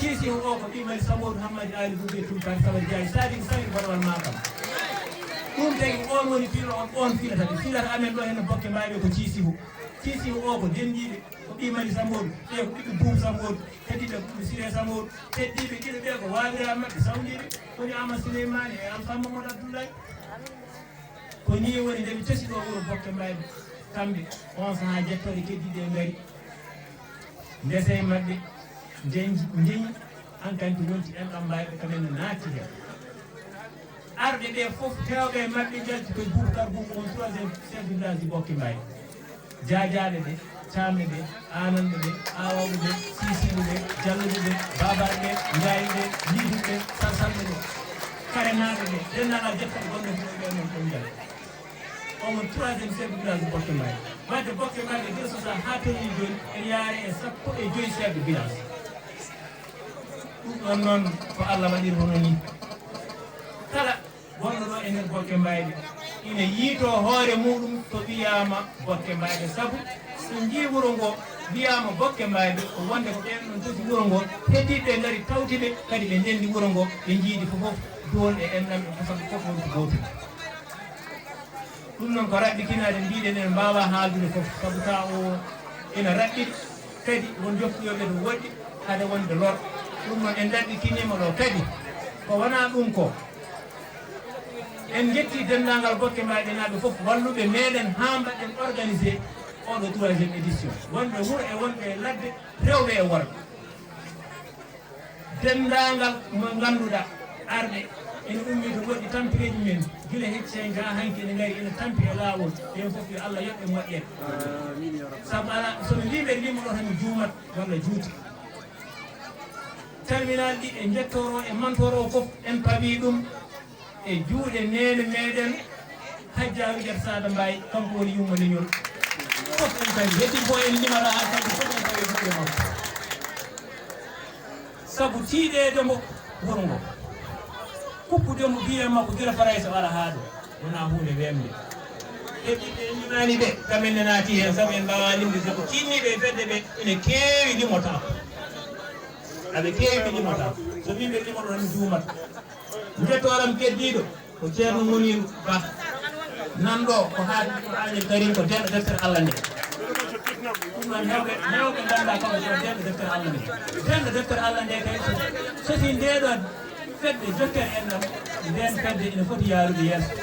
kiisi o ko ɓimani Samoudou Hammadi Ali Boubé Toukar Sabari Diagne c'est-à-dire sawi barwal makam ɗum tagi on woni filo on filata ɓe filata amen ɗo henne Boké Mbaybé ko ciisihu o ko dendiɓe ko ɓimani Samoudou ɓe ko ɓiɓɓe Boubou Samoudou heddiɓe ɓiɓɓe Siré Samoudou heddiɓe ɗiɗo ɓe ko wawira mabɓe sawdiɓe koni Amadou Souleymane e Alpha Mamadou Abdoulaye ko ni woni nde ɓe tosi ɗo wuro Boké Mbaybé kamɓe on sahaa jettoɗe keddiɗe ngari ndese maɓɓe jeñi hankanti wonti enɗam Mbayɓe kamen no naatti hen arɓe ɓe fof tewɓe maɓɓe jalti koye Boubacar Boubou on troisiéme chef du village du Boké Mbaybé jajaɓe ɓe camɓe ɓe ananɓe ɓe awawɓe ɓe sisiɓe ɓe jalluɓe ɓe babaɓe ɓe ndiayi ɓe liduɓe sarsalɓe ɓe karenaɓe ɓe dennagal jettoɗe gonɗo ɓe non ɗon jal omon troisiéme chef du village du Boké Mbaybé wadde Boké Mbaybé desosa ha toni joni en yaari e sappo e joyi chef de village ɗum ɗon noon ko Allah waɗiri hono ni kala gonɗo ɗo e nder Boké Mbaybé ina yiito hoore muɗum to wiyama Boké Mbaybé saabu so jii wuro ngo wiyama Boké Mbaybé ko wonde ko ɓen ɗon tosi wuro ngo heddiɓe ngari tawtiɓe kadi ɓe ndendi wuro ngo ɓe jiidi fofof dolɗe enɗam e fof fof woni ko gotum ɗum noon ko raɓɓikinade mbiɗen en mbawa haaldude fof saabu ta o ina raɓɓiɗi kadi won jokkoyoɓe to woɗɗi hade wonde lor ɗum noon en darɗikinima ɗo kadi ko wona ɗum ko en jetti dendagal Boké Mbaybé naɓe fof walluɓe meɗen ha mbaɗen organisé oɗo troisiéme édition wonɓe wuuro e wonɓe ladde rewɓe e worɓe dendagal mo ganduɗa arɓe ene ummi to goɗɗi tampireji men guila hecce ga hanki ene gari ene tampi e lawol ɓen fof yo Allah yoɓɓe moƴƴen saabu ala somi wiɓe limo ɗo tan juumat walla juuti terminal ɗi e jettoro e mantoro fof en pawi ɗum e juuɗe nene meɗen Hajja Wigat Sada Mbaye kanko woni yumma leñol fof en tawi heddi fo en limata ha kamɓe fof en tawi juuɗe makko saabu tiiɗede mo wuro ngo kuppude mo biye makko gila faray so wara ha ɗo wona hunde wemde e ɓiɓɓe limani ɓe kamen ne naati hen saabu en mbawa limde saabu tinniɓe e fedde ɓe ene keewi limotako aɓe keewi limotako so mimɓe limoɗo tan juumat jettoram keddiɗo ko ceerno Muniru Ba nanɗo ko haali Qur'anil Karim ko denɗo deftere Allah nde ɗum noon hewɓe ganda kamɓe ko denɗo deftere Allah nde denɗo deftere Allah nde kay sosi ndeɗo fedde Jokkere enɗam nden fedde ene foti yaarude yeeso